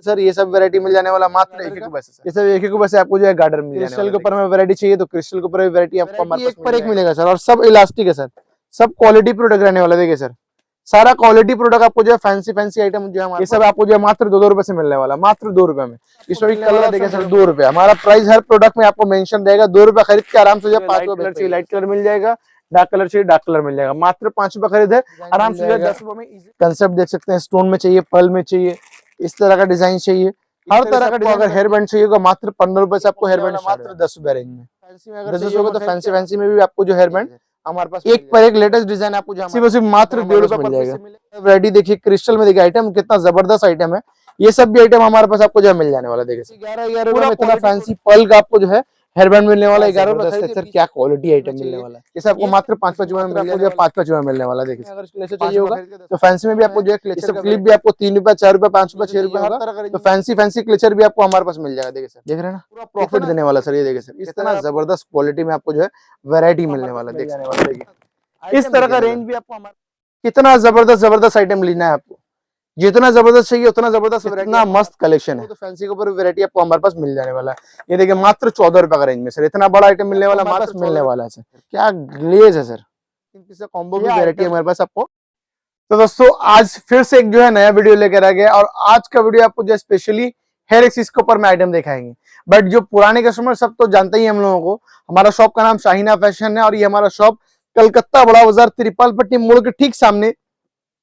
Sir ये सब variety मिल जाने वाला मात्र 1 पैसे। ये सब 1 पैसे आपको जो है गार्डर मिल जाने वाला। क्रिस्टल के ऊपर में वैरायटी चाहिए तो क्रिस्टल के ऊपर वैरायटी आपको हमारे पास एक पर एक मिलेगा सर, और सब इलास्टिक है सर, सब क्वालिटी प्रोडक्ट रहने वाला। देखिए सर सारा क्वालिटी प्रोडक्ट आपको जो है फैंसी आइटम जो है ये सब आपको जो है मात्र 2 रुपए से मिलने वाला, मात्र 2 रुपए में। इसमें भी कलर देखिए सर 2 रुपए, हमारा प्राइस हर प्रोडक्ट में आपको मेंशन रहेगा। 2 रुपए खरीद के आराम से जो 5 कलर चाहिए लाइट कलर मिल जाएगा, डार्क कलर चाहिए डार्क कलर मिल जाएगा, मात्र 5 रुपए खरीद है आराम से 10 रुपए में। कंसेप्ट देख सकते हैं, स्टोन में चाहिए, पर्ल में चाहिए, इस तरह का डिजाइन चाहिए, हर तरह का। अगर हेयर बैंड चाहिए मात्र 15 रुपए से आपको हेयर बैंड मात्र 10 रुपए रेंज में। फैंसी में अगर चाहिए होगा तो फैंसी में भी आपको जो हेयर बैंड हमारे पास एक पर एक लेटेस्ट डिजाइन आपको सिर्फ मात्र 1.5 रुपए मिल जाएगा। वैरायटी देखिए, क्रिस्टल में देखिए आइटम कितना जबरदस्त आइटम है। ये सब भी आइटम हमारे पास आपको जो है मिल जाने वाला। देखिए 11 में इतना फैंसी पर्ल का आपको जो है हेयर बैंड मिलने वाला। 11 रुपए सर, क्या क्वालिटी आइटम मिलने वाला है। ये सब आपको मात्र 5-5 में मिल जाएगा, 5-5 में मिलने वाला। देखिए अगर क्लेचर चाहिए होगा तो फैंसी में भी आपको जो है क्लेचर क्लिप भी आपको 3 रुपए 4 रुपए 5 रुपए 6 रुपए होगा, तो फैंसी क्लेचर भी आपको हमारे पास मिल जाएगा। देखिए सर, देख रहे हैं ना, पूरा प्रॉफिट देने वाला सर। ये देखिए सर, इस तरह जबरदस्त क्वालिटी में आपको जो है वैरायटी मिलने वाला। देखिए इस तरह का रेंज भी आपको हमारा, कितना जबरदस्त आइटम लेना है आपको, जितना जबरदस्त चाहिए उतना जबरदस्त, इतना मस्त कलेक्शन है। तो फैंसी के ऊपर वैरायटी आपको हमारे पास मिल जाने वाला है। ये देखिए मात्र 14 रुपए का रेंज में सर, इतना बड़ा आइटम मिलने वाला, मात्र मिलने वाला है सर। क्या ग्लेज है सर, कॉम्बो की वैरायटी हमारे पास आपको। तो दोस्तों आज फिर से एक जो है नया वीडियो लेकर आ गया, और आज का वीडियो आपको जो स्पेशली हेयर एक्सिस के ऊपर में आइटम दिखाएंगे। बट जो पुराने कस्टमर सब तो जानते ही हम लोगों को, हमारा शॉप का नाम शाहीना फैशन है, और ये हमारा शॉप कलकत्ता बड़ा बाजार तिरपाल पट्टी मोड़ के ठीक सामने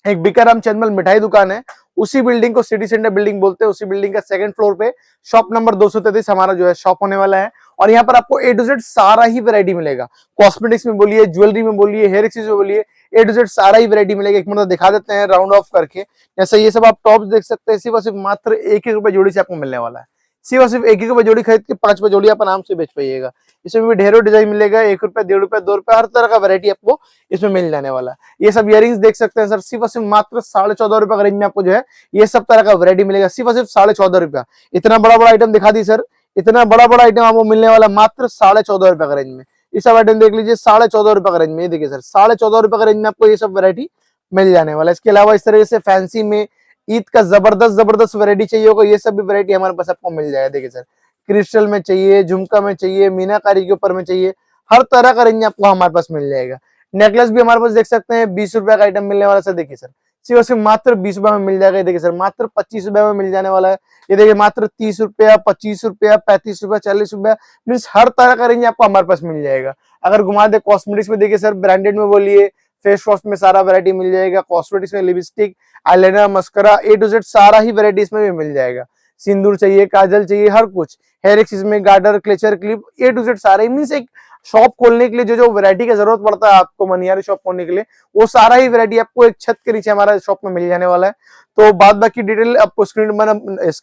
एक बिकाराम चंदमल मिठाई दुकान है। उसी बिल्डिंग को सिटी सेंटर बिल्डिंग बोलते हैं। उसी बिल्डिंग का 2nd फ्लोर पे शॉप नंबर 233 हमारा जो है शॉप होने वाला है। और यहाँ पर आपको A to Z सारा ही वैरायटी मिलेगा। कॉस्मेटिक्स में बोलिए, ज्वेलरी में बोलिए, हेयर एक्सेसरीज में बोलिए, A to Z सारा ही वैरायटी मिलेगा। एक मिनट दिखा देते हैं राउंड ऑफ करके। जैसे ये सब आप टॉप्स देख सकते हैं, सिर्फ और सिर्फ मात्र 1 रुपए जोड़ी से आपको मिलने वाला है। सिर्फ और सिर्फ 1 रुपए जोड़ी खरीद के 5 रुपए जोड़ी आप आराम से बेच पाइएगा। इसमें भी ढेरों डिजाइन मिलेगा, 1 रुपए 1.5 रुपए 2 रुपए हर तरह का वैरायटी आपको इसमें मिल जाने वाला है। ये सब इयरिंग्स देख सकते हैं सर, सिर्फ और सिर्फ मात्र 14.5 रुपए का रेंज में आपको जो है ये सब तरह का वैरायटी मिलेगा। सिर्फ और सिर्फ 14.5 रुपए। इतना बड़ा आइटम दिखा दी सर, इतना बड़ा आइटम आपको मिलने वाला मात्र 14.5 रुपए का रेंज में। ये सब आइटम देख लीजिए 14.5 रुपए का रेंज में। ये देखिए सर 14.5 रुपए का रेंज में आपको ये सब वैरायटी मिल जाने वाला है। इसके अलावा इस तरह से फैंसी में ईद का जबरदस्त वैरायटी चाहिए होगा, ये सब भी वैरायटी हमारे पास आपको मिल जाएगा। देखिए सर क्रिस्टल में चाहिए, झुमका में चाहिए, मीनाकारी के ऊपर में चाहिए, हर तरह का रेंज आपको हमारे पास मिल जाएगा। नेकलेस भी हमारे पास देख सकते हैं 20 रुपए का आइटम मिलने वाला सर। देखिए सर सिर्फ मात्र 20 रुपए में मिल जाएगा। देखिए सर मात्र 25 रुपए में मिल जाने वाला है। ये देखिए मात्र 30 रुपया, 25 रुपया, 35 रुपया, 40 रुपया, मीन्स हर तरह का रेंज आपको हमारे पास मिल जाएगा। अगर घुमा दे कॉस्मेटिक्स में, देखिए सर ब्रांडेड में बोलिए, फेस वॉश में सारा वैरायटी मिल जाएगा। कॉस्मेटिक्स में lipstick, eyeliner, mascara, A to Z सारा ही वैरायटी इसमें भी मिल जाएगा। सिंदूर चाहिए, काजल चाहिए, हर कुछ। हेयर एक्सिस में गार्डर, clutcher clip, A to Z सारे, मीन्स एक शॉप खोलने के लिए जो वैरायटी की जरूरत पड़ता है आपको मनिहारी शॉप खोलने के लिए, वो सारा ही वैरायटी आपको एक छत के नीचे हमारा शॉप में मिल जाने वाला है। तो बाद बाकी डिटेल आपको स्क्रीन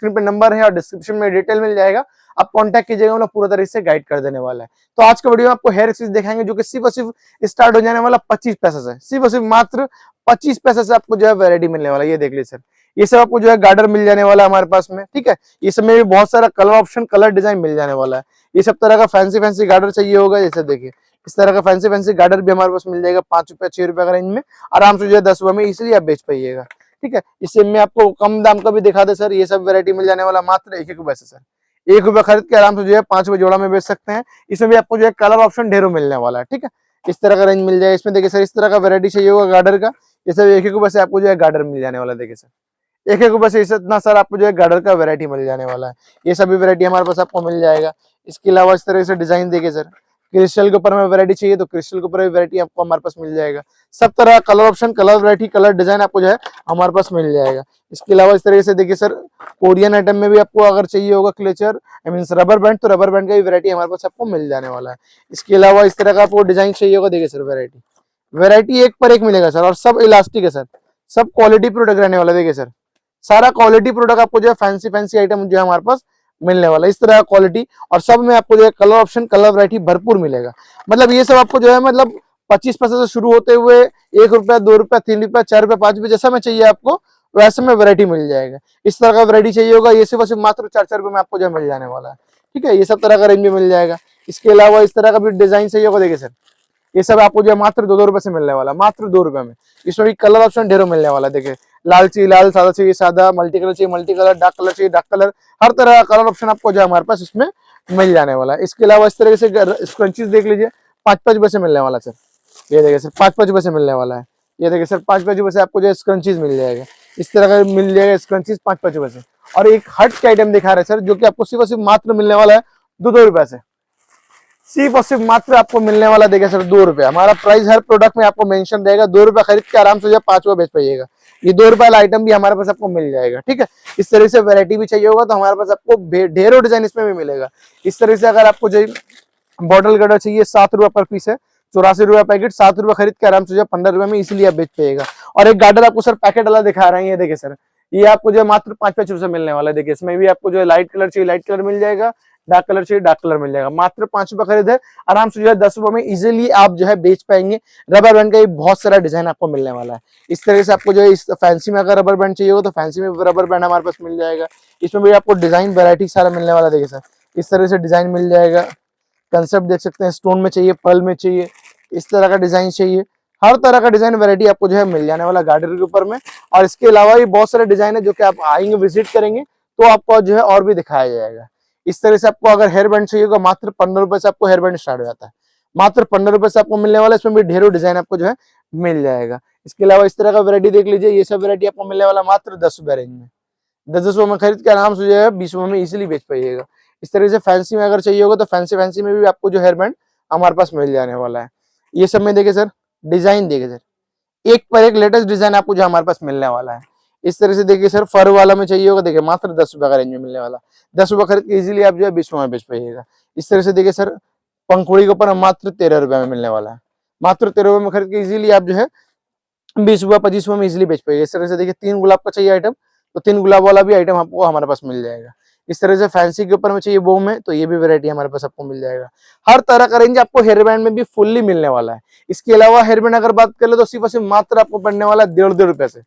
पे नंबर है और डिस्क्रिप्शन में डिटेल मिल जाएगा, आप कांटेक्ट कीजिएगा, मतलब पूरा तरीके से गाइड कर देने वाला है। तो आज का वीडियो में आपको हेयर एक्सेसरीज दिखाएंगे जो कि सिर्फ और सिर्फ स्टार्ट हो जाने वाला 25 पैसे से। सिर्फ और सिर्फ मात्र 25 पैसे से आपको जो है वैरायटी मिलने वाला है। ये देख लीजिए सर, ये सब आपको जो है गार्डर मिल जाने वाला है हमारे पास में, ठीक है। इसमें भी बहुत सारा कलर ऑप्शन, कलर डिजाइन मिल जाने वाला है। ये सब तरह का फैंसी गार्डर चाहिए होगा, जैसे देखिए इस तरह का फैंसी गार्डर भी हमारे पास मिल जाएगा 5 रुपए 6 रुपए का रेंज में, आराम से जो है 10 रुपए में इसलिए आप बेच पाइएगा, ठीक है। इससे मैं आपको कम दाम का भी दिखा दे सर, ये सब वैरायटी मिल जाने वाला मात्र 1 रुपए से सर। 1 रुपए खरीद के आराम से जो है 5 रुपए जोड़ा में बेच सकते हैं। इसमें भी आपको जो है कलर ऑप्शन ढेरों मिलने वाला है, ठीक है। इस तरह का रेंज मिल जाएगा। इसमें देखिए सर इस तरह का वैरायटी चाहिए होगा गार्डर का, ये सब 1 रुपए से आपको जो है गार्डर मिल जाने वाला है। देखिए सर 1 रुपए से इतना सर आपको जो है गार्डर का वैरायटी मिल जाने वाला है। ये सभी वैरायटी हमारे पास आपको मिल जाएगा। इसके अलावा इस तरह से डिजाइन देखिए सर, क्रिस्टल के ऊपर में वैरायटी चाहिए तो क्रिस्टल के ऊपर भी वैरायटी आपको हमारे पास मिल जाएगा। सब तरह colour option, colour variety, colour design आपको जो है हमारे पास मिल जाएगा। इसके अलावा इस तरीके से देखिए सर कोरियन आइटम में भी आपको अगर चाहिए होगा clutcher, I mean rubber band, तो रबर बैंड का भी वैरायटी हमारे पास आपको मिल जाने वाला है। इसके अलावा इस तरह का आपको डिजाइन चाहिए होगा, देखिए सर वैरायटी एक पर एक मिलेगा सर, और सब इलास्टिक है सर, सब क्वालिटी प्रोडक्ट रहने वाला है। देखिए सर सारा क्वालिटी प्रोडक्ट आपको जो है फैंसी आइटम जो है हमारे पास मिलने वाला है, इस तरह का क्वालिटी। और सब में आपको जो है कलर ऑप्शन, कलर वैरायटी भरपूर मिलेगा। मतलब ये सब आपको जो है मतलब 25 पैसे से शुरू होते हुए 1 रुपया, 2 रुपया, 3 रुपया, 4 रुपया, 5 रुपये, जैसा में चाहिए आपको वैसे में वैरायटी मिल जाएगा। इस तरह का वैरायटी चाहिए होगा, ये सिर्फ मात्र 4-4 रुपये में आपको जो मिल जाने वाला है, ठीक है। ये सब तरह का रेंज में मिल जाएगा। इसके अलावा इस तरह का भी डिजाइन चाहिए होगा, देखिए सर ये सब आपको जो है मात्र 2-2 रुपए से मिलने वाला, मात्र 2 रुपए में। इसमें भी कलर ऑप्शन ढेरों मिलने वाला। देखिए लाल चाहिए लाल, सादा चाहिए सादा, मल्टी कलर चाहिए मल्टी कलर, डार्क कलर चाहिए डार्क कलर, हर तरह का कलर ऑप्शन आपको जो है हमारे पास इसमें मिल जाने वाला है। इसके अलावा इस तरह से स्क्रंचीज देख लीजिए, 5-5 रुपए से मिलने वाला सर। ये देखिए सर 5-5 रुपए से मिलने वाला है। ये देखिए सर 5-5 रुपए से आपको जो स्क्रंचीज मिल जाएगा, इस तरह का मिल जाएगा स्क्रंचीज 5-5 रुपए से। और एक हट के आइटम दिखा रहे हैं सर, जो कि आपको सिर्फ और सिर्फ मात्र मिलने वाला है 2-2 रुपए से, सिर्फ और सिर्फ मात्र आपको मिलने वाला देखिए सर 2 रुपए। हमारा प्राइस हर प्रोडक्ट में आपको मेंशन रहेगा, 2 रुपए खरीद के आराम से जो 5 रुपए बेच पाइएगा। ये 2 रुपए वाला आइटम भी हमारे पास आपको मिल जाएगा, ठीक है। इस तरह से वैरायटी भी चाहिए होगा तो हमारे पास आपको ढेरों डिजाइन इसमें भी मिलेगा। इस तरह से अगर आपको जो बॉटल गटर चाहिए 7 रुपए पर पीस है, 84 रुपए पैकेट, 7 रुपए खरीद के आराम से जो 15 रुपए में इसीलिए आप बेच पाइएगा। और एक गार्डर आपको सर पैकेट वाला दिखा रहे हैं, ये देखिए सर, ये आपको जो मात्र 5-5 रुपए से मिलने वाला है। देखिए इसमें भी आपको जो लाइट कलर चाहिए लाइट कलर मिल जाएगा, डार्क कलर चाहिए डार्क कलर मिल जाएगा। मात्र 5 रुपए खरीद है, आराम से जो है 10 रुपए में इजीली आप जो है बेच पाएंगे। रबर बैंड का बहुत सारा डिजाइन आपको मिलने वाला है। इस तरह से आपको जो है इस फैंसी में अगर रबर बैंड चाहिए हो तो फैंसी में रबर बैंड हमारे पास मिल जाएगा। इसमें भी आपको डिजाइन वैरायटी सारा मिलने वाला है। देखिए सर इस तरह से डिजाइन मिल जाएगा, कंसेप्ट देख सकते हैं, स्टोन में चाहिए पर्ल में चाहिए, इस तरह का डिजाइन चाहिए, हर तरह का डिजाइन वैरायटी आपको जो है मिल जाने वाला गार्डर के ऊपर में। और इसके अलावा भी बहुत सारे डिजाइन है जो कि आप आएंगे विजिट करेंगे तो आपको जो है और भी दिखाया जाएगा। इस तरह से आपको अगर हेयर बैंड चाहिए तो मात्र 15 रुपए से आपको हेयर बैंड स्टार्ट हो जाता है, मात्र 15 रुपए से आपको मिलने वाला है। इसमें भी ढेरों डिजाइन आपको जो है मिल जाएगा। इसके अलावा इस तरह का वैरायटी देख लीजिए, ये सब वैरायटी आपको मिलने वाला मात्र 10 रुपए रेंज में, 10 रुपए में खरीद के आराम से जो है 20 रुपए में इजिली बेच पाइएगा। इस तरह से फैंसी में अगर चाहिए होगा तो फैंसी में भी आपको जो हेयर बैंड हमारे पास मिल जाने वाला है। ये सब में देखिए सर डिजाइन देखिए सर, एक पर एक लेटेस्ट डिजाइन आपको जो हमारे पास मिलने वाला है। इस तरह से देखिए सर फर वाला में चाहिए होगा, देखिए मात्र 10 रुपए का रेंज में मिलने वाला, 10 रुपए खरीद के इजीली आप जो है 20 रुपए में बेच पाइएगा। इस तरह से देखिए सर पंखुड़ी के ऊपर मात्र 13 रुपए में मिलने वाला है, मात्र 13 रुपए में खरीद के इजीली आप जो है 20 रुपए 25 रुपए में इजीली बेच पाइएगा। इस तरह से देखिए 3 गुलाब का चाहिए आइटम तो 3 गुलाब वाला भी आइटम आपको हमारे पास मिल जाएगा। इस तरह से फैंसी के ऊपर में चाहिए बो में तो ये भी वैरायटी हमारे पास आपको मिल जाएगा। हर तरह का रेंज आपको हेयर बैंड में भी फुल्ली मिलने वाला है। इसके अलावा हेयर बैंड अगर बात कर ले तो सिर्फ और सिर्फ मात्र आपको पड़ने वाला है 1.5 रुपए से,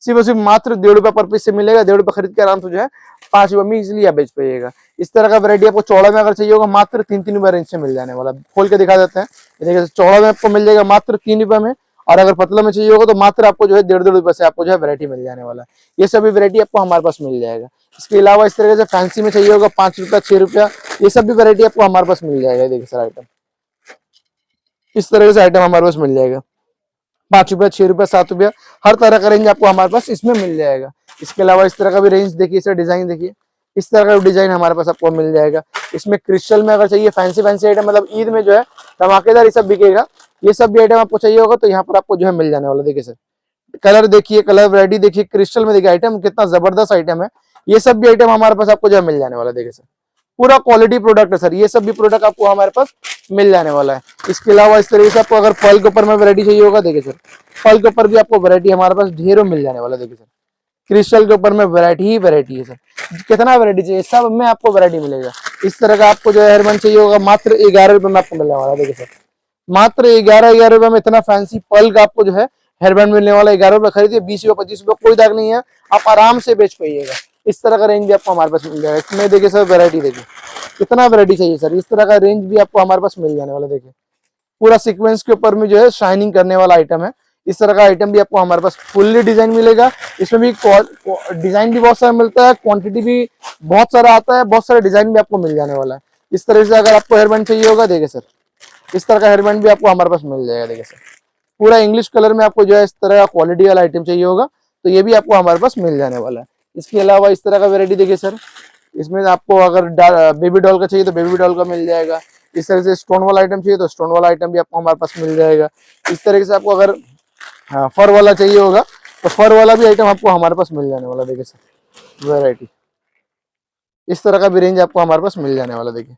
सिर्फ और सिर्फ मात्र 1.5 रुपए पर पीस से मिलेगा। 1.5 रुपए खरीद के आराम से जो है 5 रुपए में इजिली आप बेच पाइएगा। इस तरह का वैरायटी आपको चौड़ा में अगर चाहिए होगा मात्र 3-3 रुपए रेंज से मिल जाने वाला। खोल के दिखा देते हैं, देखिए चौड़ा में आपको मिल जाएगा मात्र 3 रुपए में, और अगर पतला में चाहिए होगा तो मात्र आपको जो है 1.5 रुपए से आपको जो है वैरायटी मिल जाने वाला है। ये सभी वैरायटी आपको हमारे पास मिल जाएगा। इसके अलावा इस तरह से फैंसी में चाहिए होगा 5 रुपया 6 रुपया, ये सब भी वैरायटी आपको हमारे पास मिल जाएगा। देखिए सर आइटम इस तरह से आइटम हमारे पास मिल जाएगा 5 रुपया 6 रुपया 7 रुपया, हर तरह का रेंज आपको हमारे पास इसमें मिल जाएगा। इसके अलावा इस तरह का भी रेंज देखिए सर, डिजाइन देखिए, इस तरह का डिजाइन हमारे पास आपको मिल जाएगा। इसमें क्रिस्टल में अगर चाहिए फैंसी आइटम, मतलब ईद में जो है धमाकेदार ये सब बिकेगा, ये सब भी आइटम आपको चाहिए होगा तो यहाँ पर आपको जो है मिल जाने वाला। देखिए सर कलर देखिए, कलर वैरायटी देखिए, क्रिस्टल में देखिए आइटम कितना जबरदस्त आइटम है। ये सब भी आइटम हमारे पास आपको जो है मिल जाने वाला। देखिए सर पूरा क्वालिटी प्रोडक्ट है सर, ये सब भी प्रोडक्ट आपको हमारे पास मिल जाने वाला है। इसके अलावा इस तरीके से आपको अगर फल के ऊपर में वैरायटी चाहिए होगा, देखिए सर फल के ऊपर भी आपको वैरायटी हमारे पास ढेरों मिल जाने वाला। देखिए सर क्रिस्टल के ऊपर में वैरायटी ही वैरायटी है सर, कितना वैरायटी चाहिए सब में आपको वैरायटी मिलेगा। इस तरह का आपको जो है हेयरबैंड चाहिए होगा मात्र 11 रुपए में आपको मिलने वाला। देखिए सर मात्र 11 रुपए में इतना फैंसी पल का आपको जो है हेयरबैंड मिलने वाला। 11 रुपए खरीदिए, 20 रुपए 25 रुपए कोई दाग नहीं है, आप आराम से बेच पाइएगा। इस तरह का रेंज भी आपको हमारे पास मिल जाएगा। इसमें देखिए सर वैरायटी देखिए कितना वैरायटी चाहिए सर, इस तरह का रेंज भी आपको हमारे पास मिल जाने वाला। देखिए पूरा सीक्वेंस के ऊपर में जो है शाइनिंग करने वाला आइटम है। इस तरह का आइटम भी आपको हमारे पास फुल्ली डिजाइन मिलेगा। इसमें भी डिजाइन भी बहुत सारा मिलता है, क्वांटिटी भी बहुत सारा आता है, बहुत सारे डिजाइन भी आपको मिल जाने वाला है। इस तरह से अगर आपको हेयरबैंड चाहिए होगा, देखिए सर इस तरह का हेयरबैंड भी आपको हमारे पास मिल जाएगा। देखिए सर पूरा इंग्लिश कलर में आपको जो है इस तरह का क्वालिटी वाला आइटम चाहिए होगा तो ये भी आपको हमारे पास मिल जाने वाला है। इसके अलावा इस तरह का वेरायटी देखिए सर, इसमें आपको अगर बेबी डॉल का चाहिए तो बेबी डॉल का मिल जाएगा। इस तरह से स्टोन वाला आइटम चाहिए तो स्टोन वाला आइटम भी आपको हमारे पास मिल जाएगा। इस तरीके से आपको अगर फर वाला चाहिए होगा तो फर वाला भी आइटम आपको हमारे पास मिल जाने वाला। देखिए सर वेरायटी इस तरह का भी रेंज आपको हमारे पास मिल जाने वाला। देखिए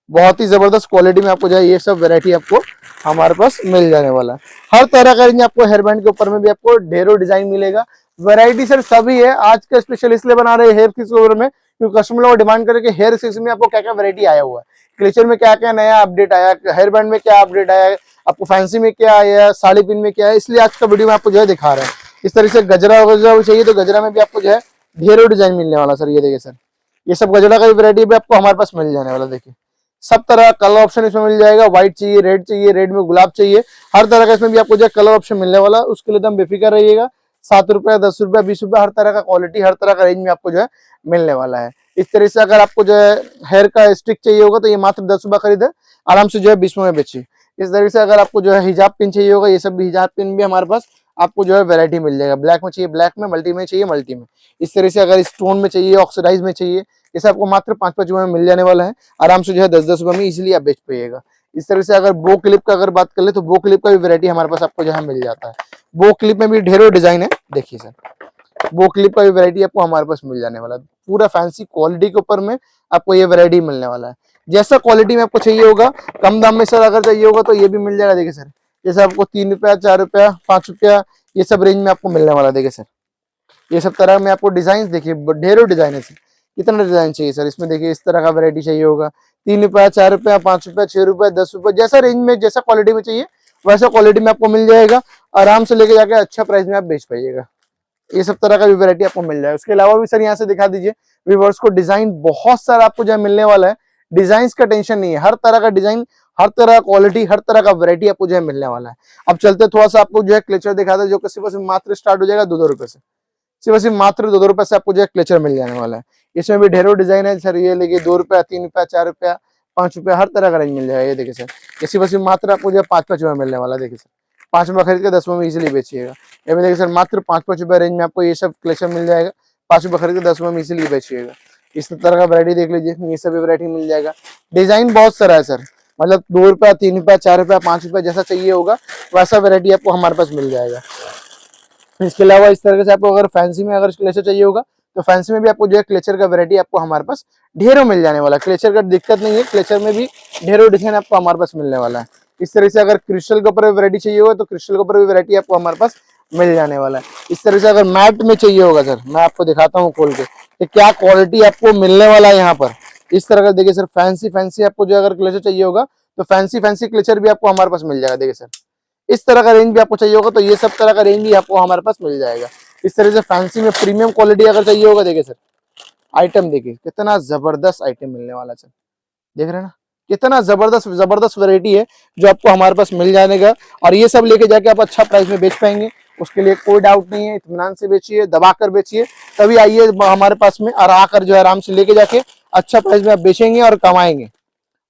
बहुत ही जबरदस्त क्वालिटी में आपको जो है ये सब वैरायटी आपको हमारे पास मिल जाने वाला है। हर तरह का रेंज आपको हेयरबैंड के ऊपर में भी आपको ढेरों डिजाइन मिलेगा। वैरायटी सर सभी है, आज का स्पेशल इसलिए बना रहे हैं हेयर के ऊपर में क्योंकि कस्टमर लोग डिमांड करे कि हेयर सीज में आपको क्या क्या वैरायटी आया हुआ है, क्लेचर में क्या क्या नया अपडेट आया, हेयरबैंड में क्या अपडेट आया है, आपको फैंसी में क्या आया, साड़ी पिन में क्या है, इसलिए आज का वीडियो में आपको जो है दिखा रहे हैं। इस तरह से गजरा वगैरह चाहिए तो गजरा में भी आपको जो है ढेरों डिजाइन मिलने वाला सर। ये देखिए सर ये सब गजरा का वैरायटी भी आपको हमारे पास मिल जाने वाला। देखिए सब तरह का कलर ऑप्शन इसमें मिल जाएगा, व्हाइट चाहिए, रेड में गुलाब चाहिए, हर तरह का इसमें भी आपको जो कलर ऑप्शन मिलने वाला। उसके लिए एकदम बेफिक्र रहिएगा, ₹7, ₹10, ₹20, हर तरह का क्वालिटी, हर तरह का रेंज में आपको जो है मिलने वाला है। इस तरह से अगर आपको जो है हेयर का स्टिक चाहिए होगा तो ये मात्र ₹10 खरीदे, आराम से जो है 20 में बेचिए। इस तरीके से अगर आपको जो है हिजाब पिन चाहिए होगा, ये सब भी हिजाब पिन भी हमारे पास आपको जो है वैरायटी मिल जाएगा। ब्लैक में चाहिए ब्लैक में, मल्टी में चाहिए मल्टी में। इस तरह से अगर स्टोन में चाहिए, ऑक्सीडाइज में चाहिए, ये सब आपको मात्र 5-5 में मिल जाने वाला है। आराम से जो है 10-10 में इजिली आप बेच पाइएगा। इस तरह से अगर बो क्लिप का अगर बात कर ले तो बो क्लिप का भी वैरायटी हमारे पास आपको जो है मिल जाता है। बो क्लिप में भी ढेरों डिजाइन है, देखिए सर, बो क्लिप का भी वैरायटी आपको हमारे पास मिल जाने वाला है। पूरा फैंसी क्वालिटी के ऊपर में आपको ये वैरायटी मिलने वाला है। जैसा क्वालिटी में आपको चाहिए होगा, कम दाम में सर अगर चाहिए होगा तो ये भी मिल जाएगा। देखिए सर, जैसे आपको ₹3, ₹4, ₹5 ये सब रेंज में आपको मिलने वाला है। देखिए सर, ये सब तरह में आपको डिजाइन, देखिए ढेरों डिजाइन है सर। कितना डिजाइन चाहिए सर इसमें, देखिए इस तरह का वैरायटी चाहिए होगा, ₹3, ₹4, ₹5, ₹6, ₹10, जैसा रेंज में जैसा क्वालिटी में चाहिए वैसा क्वालिटी में आपको मिल जाएगा। आराम से लेके जाके अच्छा प्राइस में आप बेच पाइएगा। ये सब तरह का भी वैरायटी आपको मिल जाएगा। उसके अलावा भी सर यहाँ से दिखा दीजिए व्यूअर्स को, डिजाइन बहुत सारा आपको जो मिलने वाला है। डिजाइन का टेंशन नहीं है, हर तरह का डिजाइन, हर तरह का क्वालिटी, हर तरह का वैरायटी आपको जो है मिलने वाला है। अब चलते थोड़ा सा आपको जो है क्लेचर दिखाते हैं, जो कि सिर्फ मात्र स्टार्ट हो जाएगा ₹2 से। सिर्फ मात्र ₹2 से आपको जो है क्लेचर मिल जाने वाला है। इसमें भी ढेरों डिजाइन है सर, ये लेके ₹2, ₹3, ₹4, ₹5 हर तरह का रेंज मिल जाएगा। ये देखिए सर, ये सिर्फ मात्र आपको जो है 5-5 में मिलने वाला है। देखिए सर, ₹5 खरीद के 10 में इजिली बेचिएगा। ये देखिए सर, मात्र ₹5 रेंज में आपको ये सब क्लेचर मिल जाएगा। ₹5 खरीद के 10 में इजिली बेचिएगा। इस तरह का वैरायटी देख लीजिए, ये सभी वैरायटी मिल जाएगा। डिजाइन बहुत सारा है सर, मतलब ₹2, ₹3, ₹4, ₹5 जैसा चाहिए होगा वैसा वैरायटी आपको हमारे पास मिल जाएगा। इसके अलावा इस तरह से आपको अगर फैंसी में अगर क्लेचर चाहिए होगा तो फैंसी में भी आपको जो है क्लेचर का वैरायटी आपको हमारे पास ढेरों मिल जाने वाला है। क्लेचर का दिक्कत नहीं है, क्लेचर में भी ढेरों डिजाइन आपको हमारे पास मिलने वाला है। इस तरह से अगर क्रिस्टल के ऊपर वैरायटी चाहिए होगा तो क्रिस्टल के ऊपर भी वैरायटी आपको हमारे पास मिल जाने वाला है। इस तरह से अगर मैट में चाहिए होगा सर, मैं आपको दिखाता हूँ खोल के कि क्या क्वालिटी आपको मिलने वाला है यहाँ पर। इस तरह का देखिए सर, फैंसी आपको जो अगर क्लेचर चाहिए होगा तो फैंसी क्लेचर भी आपको हमारे पास मिल जाएगा। देखिए सर, इस तरह का रेंज भी आपको चाहिए होगा तो ये सब तरह का रेंज भी आपको हमारे पास मिल जाएगा। इस तरह से फैंसी में प्रीमियम क्वालिटी अगर चाहिए होगा, देखिए सर आइटम देखिए कितना जबरदस्त आइटम मिलने वाला सर, देख रहे हैं ना, कितना जबरदस्त वैरायटी है जो आपको हमारे पास मिल जाएगा। और ये सब लेके जाके आप अच्छा प्राइस में बेच पाएंगे, उसके लिए कोई डाउट नहीं है। इत्मीनान से बेचिए, दबा कर बेचिए, तभी आइए हमारे पास में और आकर जो है आराम से लेके जाके अच्छा प्राइस में आप बेचेंगे और कमाएंगे।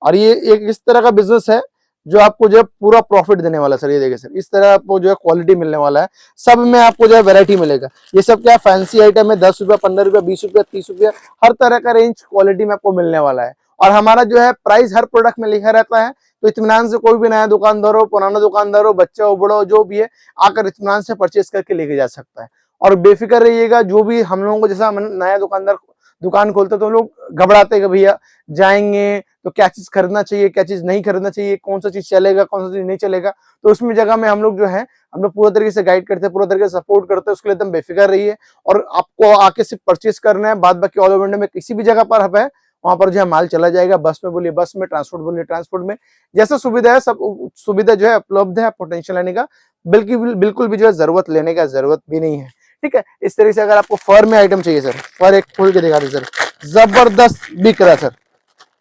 और ये एक इस तरह का बिजनेस है जो आपको जो है पूरा प्रॉफिट देने वाला सर। ये देखिए सर, इस तरह आपको जो है क्वालिटी मिलने वाला है, सब में आपको जो है वैरायटी मिलेगा। ये सब क्या फैंसी आइटम है, ₹10, ₹15, ₹20, ₹30 हर तरह का रेंज क्वालिटी में आपको मिलने वाला है। और हमारा जो है प्राइस हर प्रोडक्ट में लिखा रहता है, तो इत्मीनान से कोई भी नया दुकानदार हो, पुराना दुकानदार हो, बच्चा हो, बड़ा हो, जो भी है आकर इत्मीनान से परचेस करके लेके जा सकता है। और बेफिक्र रहिएगा, जो भी हम लोगों को जैसा नया दुकानदार दुकान खोलते तो लोग घबराते कि भैया जाएंगे तो क्या चीज खरीदना चाहिए, क्या चीज नहीं खरीदना चाहिए, कौन सा चीज चलेगा, कौन सा चीज नहीं चलेगा। तो उसमें जगह में हम लोग जो है हम लोग पूरा तरीके से गाइड करते हैं, पूरा तरीके से सपोर्ट करते हैं। उसके लिए एकदम बेफिक्र रहिए और आपको आके सिर्फ परचेस करना है। बाद बाकी ऑल ओवर इंडिया में किसी भी जगह पर है वहां पर जो है माल चला जाएगा। बस में बोलिए बस में, ट्रांसपोर्ट बोलिए ट्रांसपोर्ट में, जैसा सुविधा है सब सुविधा जो है उपलब्ध है। आपको टेंशन लेने का बिल्कुल भी जो है जरूरत लेने का जरूरत भी नहीं है, ठीक है। इस तरीके से अगर आपको फर में आइटम चाहिए सर, फर एक खोल के दिखा दे सर, जबरदस्त बिक रहा है सर,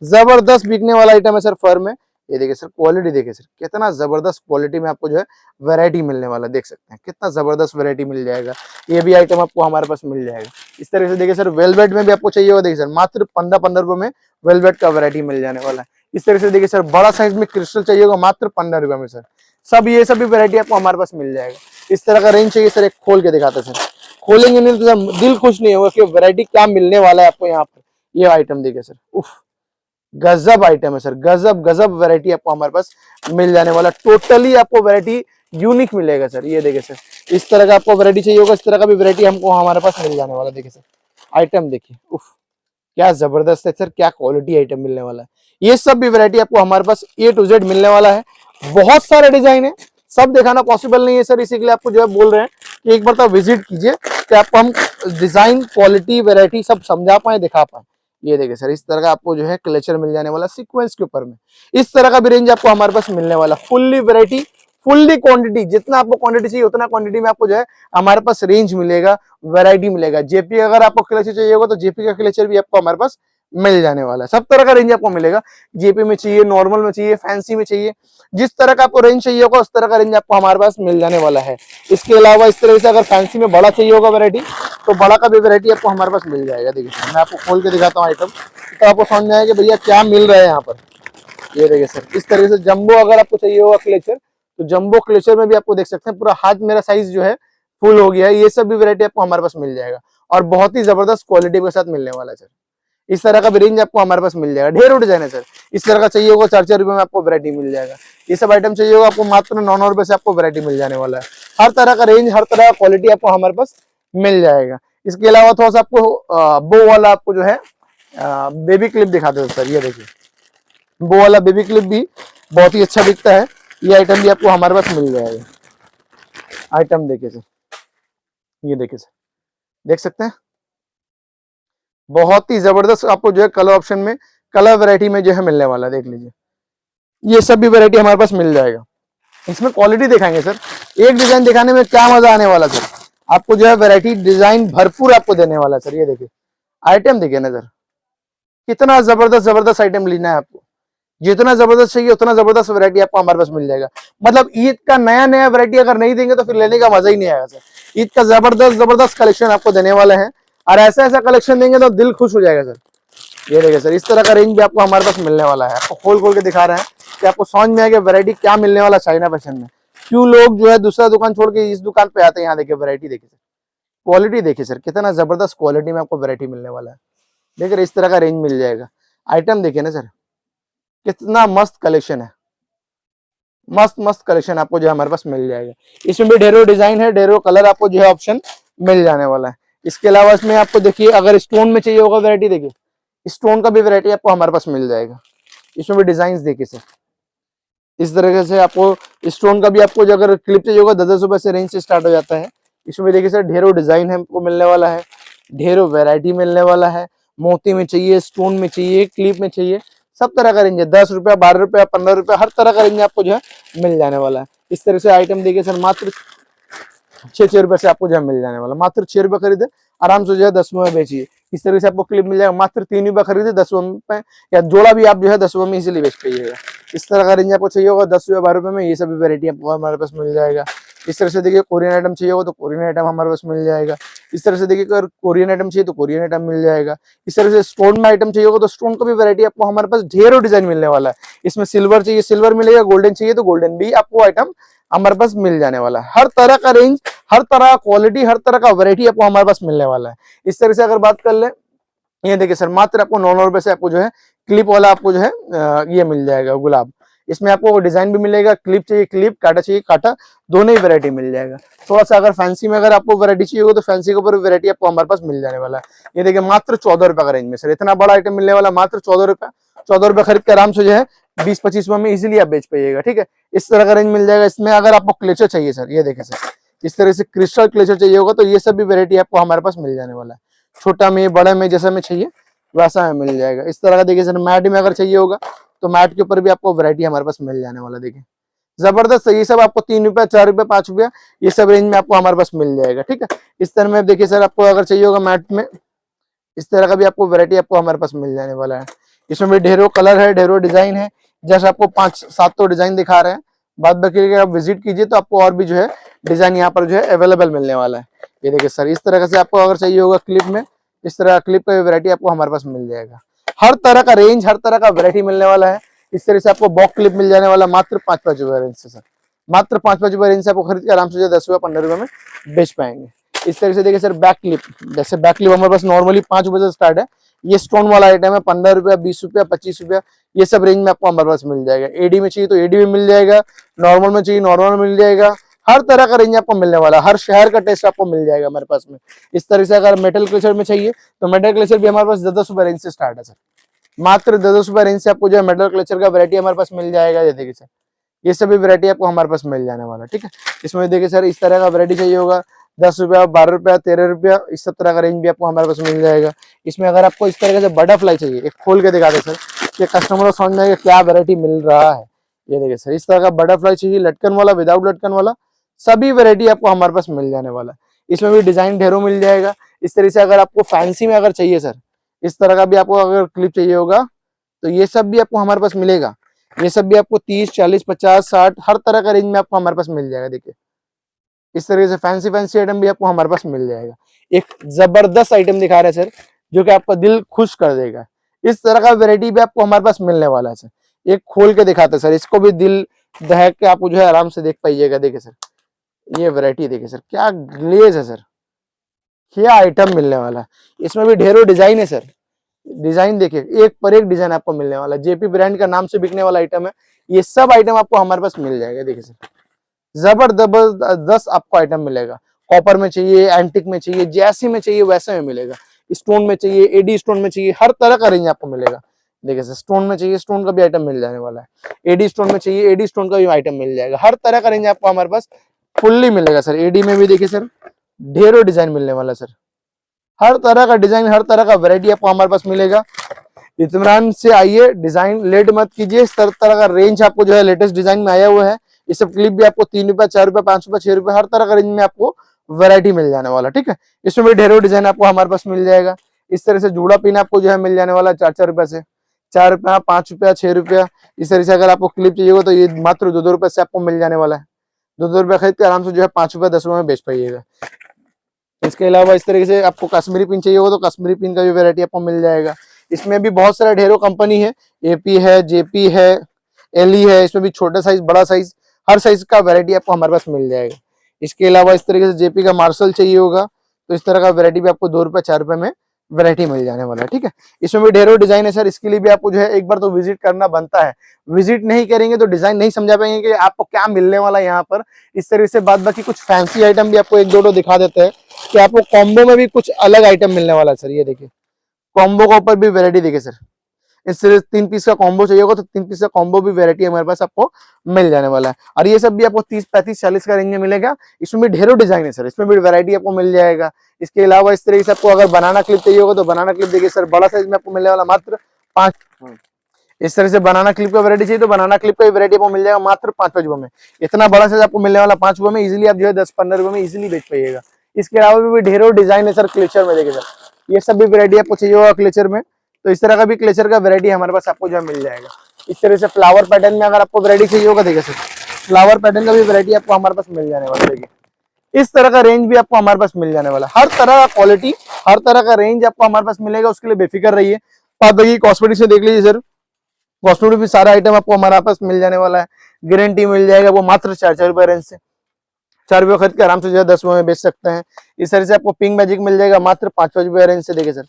जबरदस्त बिकने वाला आइटम है सर फर में। ये देखिए सर, क्वालिटी देखिए सर, कितना जबरदस्त क्वालिटी में आपको जो है वैरायटी मिलने वाला, देख सकते हैं कितना जबरदस्त वैरायटी मिल जाएगा। ये भी आइटम आपको हमारे पास मिल जाएगा। इस तरह से देखिए सर, वेलवेट में भी आपको चाहिए होगा, देखिए सर मात्र 15 में वेलवेट का वैरायटी मिल जाने वाला है। इस तरह से देखिए सर, बड़ा साइज में क्रिस्टल चाहिए होगा मात्र ₹15 में सर। सब ये सभी वैरायटी आपको हमारे पास मिल जाएगा। इस तरह का रेंज चाहिए सर, एक खोल के दिखाते सर, खोलेंगे नहीं तो सर दिल खुश नहीं होगा कि वैरायटी क्या मिलने वाला है आपको यहाँ पर। ये आइटम देखिए सर, उफ गजब आइटम है सर, गजब वैरायटी आपको हमारे पास मिल जाने वाला। टोटली आपको वैरायटी यूनिक मिलेगा सर। ये देखिए सर, इस तरह का आपको वैरायटी चाहिए होगा, इस तरह का भी वैरायटी हमको हमारे पास मिल जाने वाला। देखिए सर आइटम देखिए, उफ क्या जबरदस्त है सर, क्या क्वालिटी आइटम मिलने वाला है। ये सब भी वैरायटी आपको हमारे पास A to Z मिलने वाला है। बहुत सारे डिजाइन है, सब दिखाना पॉसिबल नहीं है सर, इसी के लिए आपको जो है बोल रहे हैं कि एक बार तो विजिट कीजिए कि आपको हम डिजाइन, क्वालिटी, वैरायटी सब समझा पाए, दिखा पाए। ये देखिए सर, इस तरह का आपको जो है क्लेचर मिल जाने वाला सीक्वेंस के ऊपर में। इस तरह का भी रेंज आपको हमारे पास मिलने वाला, फुल्ली वैरायटी, फुल्ली क्वांटिटी, जितना आपको क्वांटिटी चाहिए उतना क्वांटिटी में आपको जो है हमारे पास रेंज मिलेगा, वैरायटी मिलेगा। जेपी अगर आपको क्लेचर चाहिए होगा तो जेपी का क्लेचर भी आपको हमारे पास मिल जाने वाला है। सब तरह का रेंज आपको मिलेगा, जेपी में चाहिए, नॉर्मल में चाहिए, फैंसी में चाहिए, जिस तरह का आपको रेंज चाहिए होगा उस तरह का रेंज आपको हमारे पास मिल जाने वाला है। इसके अलावा इस तरह से अगर फैंसी में बड़ा चाहिए होगा वैरायटी, तो बड़ा का भी वैरायटी आपको हमारे पास मिल जाएगा। देखिए मैं आपको खोल के दिखाता हूँ आइटम, तो आपको समझ में आएगा भैया क्या मिल रहा है यहाँ पर। ये देखिए सर, इस तरीके से जंबो अगर आपको चाहिए होगा क्लेचर, तो जंबो क्लेचर में भी आपको देख सकते हैं पूरा हाथ मेरा साइज जो है फुल हो गया है। ये सब भी वैरायटी आपको हमारे पास मिल जाएगा और बहुत ही जबरदस्त क्वालिटी के साथ मिलने वाला है सर। इस तरह का भी रेंज आपको हमारे पास मिल जाएगा, ढेरों डिजाइन है सर। इस तरह का चाहिए होगा 4-4 रुपए में आपको वैरायटी मिल जाएगा। ये सब आइटम चाहिए होगा आपको मात्र 9-9 रुपए से आपको वैरायटी मिल जाने वाला है। हर तरह का रेंज, हर तरह का क्वालिटी आपको हमारे पास मिल जाएगा। इसके अलावा थोड़ा सा आपको बो वाला आपको जो है बेबी क्लिप दिखाते हैं सर। ये देखिए बो वाला बेबी क्लिप भी बहुत ही अच्छा बिकता है। ये आइटम भी आपको हमारे पास मिल जाएगा। आइटम देखिए सर, ये देखिए सर, देख सकते हैं बहुत ही जबरदस्त आपको जो है कलर ऑप्शन में, कलर वैरायटी में जो है मिलने वाला है। देख लीजिए ये सब भी वैरायटी हमारे पास मिल जाएगा। इसमें क्वालिटी दिखाएंगे सर, एक डिजाइन दिखाने में क्या मजा आने वाला सर। आपको जो है वैरायटी डिजाइन भरपूर आपको देने वाला है सर। ये देखिए आइटम देखिए ना सर, कितना जबरदस्त जबरदस्त आइटम लेना है आपको, जितना जबरदस्त चाहिए उतना जबरदस्त वैरायटी आपको हमारे पास मिल जाएगा। मतलब ईद का नया नया वैरायटी अगर नहीं देंगे तो फिर लेने का मजा ही नहीं आएगा सर। ईद का जबरदस्त जबरदस्त कलेक्शन आपको देने वाले हैं और ऐसा ऐसा कलेक्शन देंगे तो दिल खुश हो जाएगा सर। ये देखिए सर, इस तरह का रेंज भी आपको हमारे पास मिलने वाला है। आपको खोल खोल के दिखा रहे हैं कि आपको समझ में आएगा वैरायटी क्या मिलने वाला चाइना फैशन में। क्यों लोग जो है दूसरा दुकान छोड़ के इस दुकान पे आते हैं। यहाँ देखिए वैरायटी देखिए सर, क्वालिटी देखिए सर, कितना जबरदस्त क्वालिटी में आपको वैरायटी मिलने वाला है। देखिए इस तरह का रेंज मिल जाएगा। आइटम देखिए ना सर, कितना मस्त कलेक्शन है, मस्त मस्त कलेक्शन आपको जो है हमारे पास मिल जाएगा। इसमें भी ढेरों डिजाइन है, ढेरों कलर आपको जो है ऑप्शन मिल जाने वाला है। इसके अलावा इसमें आपको देखिए अगर स्टोन में चाहिए होगा वैरायटी, देखिए स्टोन का भी वैरायटी आपको हमारे पास मिल जाएगा। इसमें भी डिजाइन देखिए सर, इस तरीके से आपको स्टोन का भी आपको जो अगर क्लिप चाहिए होगा 10-10 रुपए से रेंज से स्टार्ट हो जाता है। इसमें भी देखिए सर ढेरों डिजाइन है आपको मिलने वाला है, ढेरों वैरायटी मिलने वाला है। मोती में चाहिए, स्टोन में चाहिए, क्लिप में चाहिए, सब तरह का रेंज है। 10 रुपया, 12 रुपया, 15 रुपया, हर तरह का रेंज आपको जो है मिल जाने वाला है। इस तरह से आइटम देखिए सर, मात्र 6-6 रुपए से आपको जो है मिल जाने वाला। मात्र 6 रुपए खरीदे आराम से जो है 10 रुपए में बेचिए। इस तरह से आपको क्लिप मिल जाएगा। मात्र 3 रुपए खरीदे 10 रुपए में, या जोड़ा भी आप जो है 10 रुपए में इजिली बेच पाइएगा। इस तरह का रेंज आपको चाहिए होगा 10 रुपए 12 रुपए में, ये सभी वैरायटी आपको हमारे पास मिल जाएगा। इस तरह से देखिए कोरियन आइटम चाहिए होगा तो कोरियन आइटम हमारे पास मिल जाएगा। इस तरह से देखिए अगर कोरियन आइटम चाहिए तो कोरियन आइटम मिल जाएगा। इस तरह से स्टोन में आइटम चाहिए होगा तो स्टोन का भी वैरायटी आपको हमारे पास ढेरों डिजाइन मिलने वाला है। इसमें सिल्वर चाहिए सिल्वर मिलेगा, गोल्डन चाहिए तो गोल्डन भी आपको आइटम हमारे पास मिल जाने वाला है। हर तरह का रेंज, हर तरह का क्वालिटी, हर तरह का वैरायटी आपको हमारे पास मिलने वाला है। इस तरह से अगर बात कर ले, ये देखिए सर मात्र आपको 9-9 रुपए से आपको जो है क्लिप वाला आपको जो है ये मिल जाएगा गुलाब। इसमें आपको डिजाइन भी मिलेगा, क्लिप चाहिए क्लिप, काटा चाहिए काटा, दोनों ही वैरायटी मिल जाएगा। थोड़ा सा अगर फैंसी में अगर आपको वैरायटी चाहिए होगा तो फैंसी के ऊपर वैरायटी आपको हमारे पास मिल जाने वाला है। ये देखिए मात्र 14 रुपए का रेंज में सर इतना बड़ा आइटम मिलने वाला, मात्र 14 रुपए। 14 रुपए खरीद के आराम से जो है 20-25 रुपए में इजिली आप बेच पाइएगा। ठीक है, इस तरह का रेंज मिल जाएगा। इसमें अगर आपको क्लेचर चाहिए सर, ये देखें सर, इस तरह से क्रिस्टल क्लेचर चाहिए होगा तो ये सब भी वैरायटी आपको हमारे पास मिल जाने वाला है। छोटा में, बड़ा में, जैसा में चाहिए वैसा में मिल जाएगा। इस तरह का देखिए सर मैट में अगर चाहिए होगा तो मैट के ऊपर भी आपको वैरायटी हमारे पास मिल जाने वाला। देखिए जबरदस्त, ये सब आपको 3 रुपया, 4 रुपया, 5 रुपया, ये सब रेंज में आपको हमारे पास मिल जाएगा। ठीक है, इस तरह में देखिए सर आपको अगर चाहिए होगा मैट में, इस तरह का भी आपको वैरायटी आपको हमारे पास मिल जाने वाला है। इसमें भी ढेरों कलर है, ढेरों डिजाइन है। जैसे आपको 5-7 तो डिजाइन दिखा रहे हैं, बाद बाकी आप विजिट कीजिए तो आपको और भी जो है डिजाइन यहाँ पर जो है अवेलेबल मिलने वाला है। ये देखिए सर, इस तरह से आपको अगर चाहिए होगा क्लिप में, इस तरह क्लिप का वैरायटी आपको हमारे पास मिल जाएगा। हर तरह का रेंज, हर तरह का वैरायटी मिलने वाला है। इस तरह से आपको बॉक्स क्लिप मिल जाने वाला मात्र 5-5 रुपए रेंज से सर, मात्र 5-5 रुपए रेंज से आपको खरीद के आराम से 10 रुपए 15 रुपए में बेच पाएंगे। इस तरह से देखिए सर बैक क्लिप, जैसे बैक क्लिप हमारे पास नॉर्मली 5 रुपए से स्टार्ट है। ये स्टोन वाला आइटम है, 15 रुपया, 20 रुपया, 25 रुपया, ये सब रेंज में आपको हमारे पास मिल जाएगा। एडी में चाहिए तो एडी भी मिल जाएगा, नॉर्मल में चाहिए नॉर्मल मिल जाएगा। हर तरह का रेंज आपको मिलने वाला है, हर शहर का टेस्ट आपको मिल जाएगा हमारे पास में। इस तरह से अगर मेटल क्लेचर में चाहिए तो मेटल क्लेचर भी हमारे पास 10-10 रुपए रेंज से स्टार्ट है सर, मात्र 10-10 रुपए रेंज से आपको जो है मेटल क्लेचर का वैरायटी हमारे पास मिल जाएगा। ये देखिए सर, ये सभी वैरायटी आपको हमारे पास मिल जाने वाला। ठीक है, इसमें देखिए सर इस तरह का वैरायटी चाहिए होगा 10 रुपया, 12 रुपया, 13 रुपया, इस सब तरह का रेंज भी आपको हमारे पास मिल जाएगा। इसमें अगर आपको इस तरह से बटरफ्लाई चाहिए, एक खोल के दिखा दे सर कि कस्टमर को समझ में आएगा क्या वैरायटी मिल रहा है। ये देखिए सर, इस तरह का बटरफ्लाई चाहिए, लटकन वाला, विदाउट लटकन वाला, सभी वैरायटी आपको हमारे पास मिल जाने वाला है। इसमें भी डिजाइन ढेरों मिल जाएगा। इस तरह से अगर आपको फैंसी में अगर चाहिए सर, इस तरह का भी आपको अगर क्लिप चाहिए होगा तो ये सब भी आपको हमारे पास मिलेगा। ये सब भी आपको 30, 40, 50, 60 हर तरह का रेंज में आपको हमारे पास मिल जाएगा। देखिए इस तरीके से फैंसी फैंसी आइटम भी आपको हमारे पास मिल जाएगा। एक जबरदस्त आइटम दिखा रहे हैं सर, जो कि आपका दिल खुश कर देगा। इस तरह का वेरायटी भी आपको हमारे पास मिलने वाला है सर। एक खोल के दिखाते हैं सर, इसको भी दिल दहक के आपको जो है आराम से देख पाइएगा। देखिए सर ये वैरायटी देखिए सर, क्या ग्लेज है सर, क्या आइटम मिलने वाला है। इसमें भी ढेरों डिजाइन है सर। डिजाइन देखिए, एक पर एक डिजाइन आपको मिलने वाला है। जेपी ब्रांड का नाम से बिकने वाला आइटम है। ये सब आइटम आपको हमारे पास मिल जाएगा। देखिए सर जबरदस्त आपको आइटम मिलेगा। कॉपर में चाहिए, एंटिक में चाहिए, जैसी में चाहिए वैसे में मिलेगा। स्टोन में चाहिए, एडी स्टोन में चाहिए, हर तरह का रेंज आपको मिलेगा। देखिए सर स्टोन में चाहिए, स्टोन का भी आइटम मिल जाने वाला है। एडी स्टोन में चाहिए, एडी स्टोन का भी आइटम मिल जाएगा। हर तरह का रेंज आपको हमारे पास फुल्ली मिलेगा सर। एडी में भी देखिए सर ढेरों डिजाइन मिलने वाला सर। हर तरह का डिजाइन, हर तरह का वैरायटी आपको हमारे पास मिलेगा। इत्मीनान से आइए, डिजाइन लेट मत कीजिए। इस तरह का रेंज आपको जो है लेटेस्ट डिजाइन में आया हुआ है। ये सब क्लिप भी आपको 3 रुपए, 4 रुपए, 5 रुपए, 6 रुपए हर तरह का रेंज में आपको वैरायटी मिल जाने वाला। ठीक है, इसमें भी ढेरों डिजाइन आपको हमारे पास मिल जाएगा। इस तरह से जूड़ा पिन आपको जो है मिल जाने वाला 4-4 रुपए से, 4 रुपया, 5 रुपया, 6 रुपया। इस तरह से अगर आपको क्लिप चाहिए हो तो ये मात्र 2-2 रुपए से आपको मिल जाने वाला है। 2-2 रुपया खरीद के आराम से जो है 5 रुपए, 10 रुपए में बेच पाइएगा। इसके अलावा इस तरीके से आपको कश्मीरी पिन चाहिए होगा तो कश्मीरी पिन का भी वैरायटी आपको मिल जाएगा। इसमें भी बहुत सारा ढेरों कंपनी है, एपी है, जेपी है, एलई है। इसमें भी छोटा साइज, बड़ा साइज, हर साइज का वैरायटी आपको हमारे पास मिल जाएगा। इसके अलावा इस तरीके से जेपी का मार्शल चाहिए होगा तो इस तरह का वैरायटी भी आपको 2 रुपए, 4 रुपए में वैरायटी मिल जाने वाला है। ठीक है, इसमें भी ढेरों डिजाइन है सर। इसके लिए भी आपको जो है एक बार तो विजिट करना बनता है। विजिट नहीं करेंगे तो डिजाइन नहीं समझा पाएंगे कि आपको क्या मिलने वाला है यहाँ पर। इस तरीके से बाद बाकी कुछ फैंसी आइटम भी आपको 1-2 दिखा देते हैं कि आपको कॉम्बो में भी कुछ अलग आइटम मिलने वाला है सर। ये देखिए कॉम्बो के ऊपर भी वैरायटी देखिए सर। इस तरह 3 पीस का कॉम्बो चाहिए होगा तो 3 पीस का कॉम्बो भी वैरायटी हमारे पास आपको मिल जाने वाला है। और ये सब भी आपको 30, 35, 40 का रेंज में मिलेगा। इसमें भी ढेरों डिजाइन है सर, इसमें भी वैरायटी आपको मिल जाएगा। इसके अलावा इस तरीके से आपको अगर बनाना क्लिप चाहिए होगा तो बनाना क्लिप देखिए सर, बड़ा साइज में आपको मिलने वाला मात्र 5। इस तरह से बनाना क्लिप का वैरायटी चाहिए तो बनाना क्लिप का वैरायटी आपको मिल जाएगा मात्र 5 रुपए में। इतना बड़ा साइज आपको मिलने वाला 5 रुपए में। इजीली आप जो है 10-15 रुपए में इजीली बेच पाइएगा। इसके अलावा भी ढेरों डिजाइन है सर क्लेचर में। देखिए सर ये सब भी वैरायटी आपको चाहिए होगा क्लेचर में तो इस तरह का भी क्लेचर का वैरायटी हमारे पास आपको जो है मिल जाएगा। इस तरह से फ्लावर पैटर्न में अगर आपको वैरायटी चाहिए होगा देखिए सर, फ्लावर पैटर्न का भी वैरायटी आपको हमारे पास मिल जाने वाला है। देखिए इस तरह का रेंज भी आपको हमारे पास मिल जाने वाला है। हर तरह का क्वालिटी, हर तरह का रेंज आपको हमारे पास मिलेगा। उसके लिए बेफिक्र रहिए। आप देखिए कॉस्मेटिक्स में देख लीजिए सर, कॉस्मेटिक भी सारा आइटम आपको हमारे पास मिल जाने वाला है। गारंटी मिल जाएगा वो मात्र 4-4 रुपए रेंज से। 4 रुपये खरीद के आराम से जो है 10 रुपए में बेच सकते हैं। इस तरह से आपको पिंक मैजिक मिल जाएगा मात्र 5-5 रुपए रेंज से। देखिए सर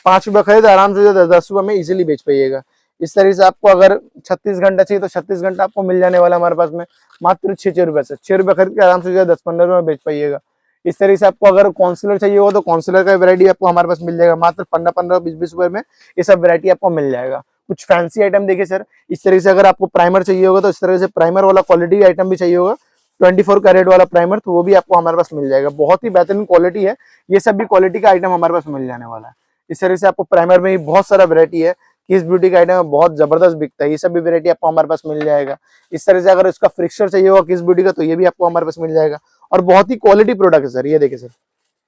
5 रुपये खरीद आराम से जो 10 रुपए में इजीली बेच पाइएगा। इस तरह से आपको अगर 36 घंटा चाहिए तो 36 घंटा आपको मिल जाने वाला हमारे पास में मात्र 6-6 रुपए से। 6 रुपये खरीद के आराम से जो है 10-15 रुपए में बेच पाइएगा। इस तरह से आपको अगर काउंसलर चाहिए हो तो काउंसलर का वैरायटी आपको हमारे पास मिल जाएगा मात्र 15-15, 20-20 रुपए में। ये सब वैरायटी आपको मिल जाएगा। कुछ फैंसी आइटम देखिए सर, इस तरह से अगर आपको प्राइमर चाहिए होगा तो इस तरह से प्राइमर वाला क्वालिटी आइटम भी चाहिए होगा 24 कैरेट वाला प्राइमर तो वो भी आपको हमारे पास मिल जाएगा। बहुत ही बेहतरीन क्वालिटी है। ये सब भी क्वालिटी का आइटम हमारे पास मिल जाने वाला है। इस तरह से आपको प्राइमर में ही बहुत सारा वैरायटी है। किस ब्यूटी का आइटम बहुत जबरदस्त बिकता है। ये सब भी वैरायटी आपको हमारे पास मिल जाएगा। इस तरह से अगर इसका फ्रिक्चर चाहिए होगा किस ब्यूटी का तो ये भी आपको हमारे पास मिल जाएगा। और बहुत ही क्वालिटी प्रोडक्ट है सर। ये देखिए सर,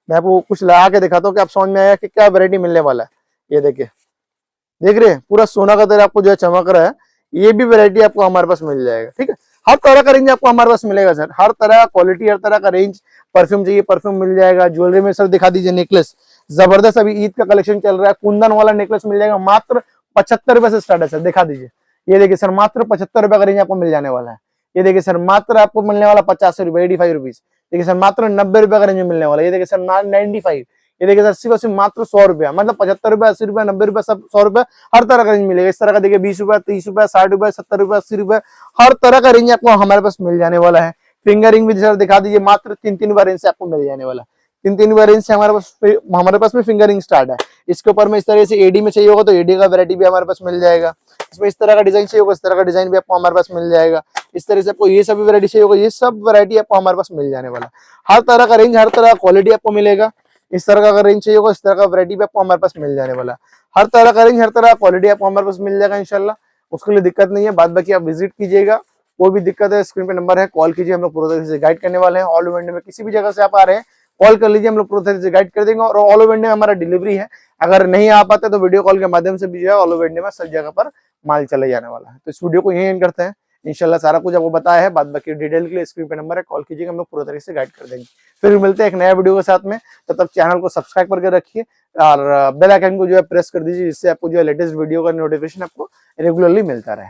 मैं आपको कुछ लगा के दिखाता हूँ कि आप समझ में आएगा कि क्या वैरायटी मिलने वाला है। ये देखिए, देख रहे हैं पूरा सोना का तरह आपको जो है चमक रहा है। ये भी वैरायटी आपको हमारे पास मिल जाएगा। ठीक है, हर तरह का रेंज आपको हमारे पास मिलेगा सर। हर तरह का क्वालिटी, हर तरह का रेंज। परफ्यूम चाहिए परफ्यूम मिल जाएगा। ज्वेलरी में सर दिखा दीजिए नेकलेस, जबरदस्त अभी ईद का कलेक्शन चल रहा है। कुंदन वाला नेकलेस मिल जाएगा मात्र 75 रुपए से स्टार्ट है सर। दिखा दीजिए, ये देखिए सर मात्र 75 रुपए का रेंज आपको मिल जाने वाला है। ये देखिए सर मात्र आपको मिलने वाला 50 रुपए, 85 रुपीज। देखिए सर मात्र 90 रुपए का रेंज में मिलने वाला है। ये देखिए सर 95। ये देखिए सर 80 मात्र 100 रुपया, मतलब 75 रुपए, 80 रुपए, 90 रुपए, सब 100 रुपए हर तरह का रेंज मिलेगा। इस तरह का देखिए 20 रुपए, 30 रुपए, 60 रुपए, 70 रुपए, 80 रुपए हर तरह का रेंज आपको हमारे पास मिल जाने वाला है। फिंगरिंग भी सर दिखा दीजिए, मात्र 3-3 बार रेंज से आपको मिल जाने वाला है। 3-3 बार रेंज से हमारे पास में फिंगरिंग स्टार्ट है। इसके ऊपर में इस तरह से एडी में चाहिए होगा तो एडी का वैरायटी भी हमारे पास मिल जाएगा। इसमें इस तरह का डिजाइन चाहिए होगा इस तरह का डिजाइन भी आपको हमारे पास मिल जाएगा। इस तरह से आपको ये सभी वैरायटी चाहिए होगा ये सब वैरायटी आपको हमारे पास मिल जाने वाला। हर तरह का रेंज, हर तरह का क्वालिटी आपको मिलेगा। इस तरह का अगर रेंज चाहिए होगा इस तरह का वैरायटी भी आपको हमारे पास मिल जाने वाला। हर तरह का रेंज, हर तरह का क्वालिटी आपको हमारे पास मिल जाएगा इंशाल्लाह। उसके लिए दिक्कत नहीं है। बाद बाकी आप विजिट कीजिएगा। कोई भी दिक्कत है स्क्रीन पे नंबर है, कॉल कीजिए। हम लोग पूरा तरह से गाइड करने वाले हैं। ऑल ओवर इंडिया में किसी भी जगह से आप आ रहे हैं कॉल कर लीजिए, हम लोग पूरी तरह से गाइड कर देंगे। और ऑल ओवर इंडिया में हमारा डिलीवरी है, अगर नहीं आ पाते तो वीडियो कॉल के माध्यम से भी जो है ऑल ओवर इंडिया में सब जगह पर माल चले जाने वाला है। तो इस वीडियो को यहीं एंड करते हैं। इंशाल्लाह सारा कुछ आपको बताया है, बाद बाकी डिटेल के लिए स्क्रीन पे नंबर है, कॉल कीजिएगा, हम लोग पूरी तरीके से गाइड कर देंगे। फिर मिलते हैं एक नया वीडियो के साथ में, तब तक चैनल को सब्सक्राइब करके रखिए और बेल आइकन को जो है प्रेस कर दीजिए, जिससे आपको जो है लेटेस्ट वीडियो का नोटिफिकेशन आपको रेगुलरली मिलता रहे।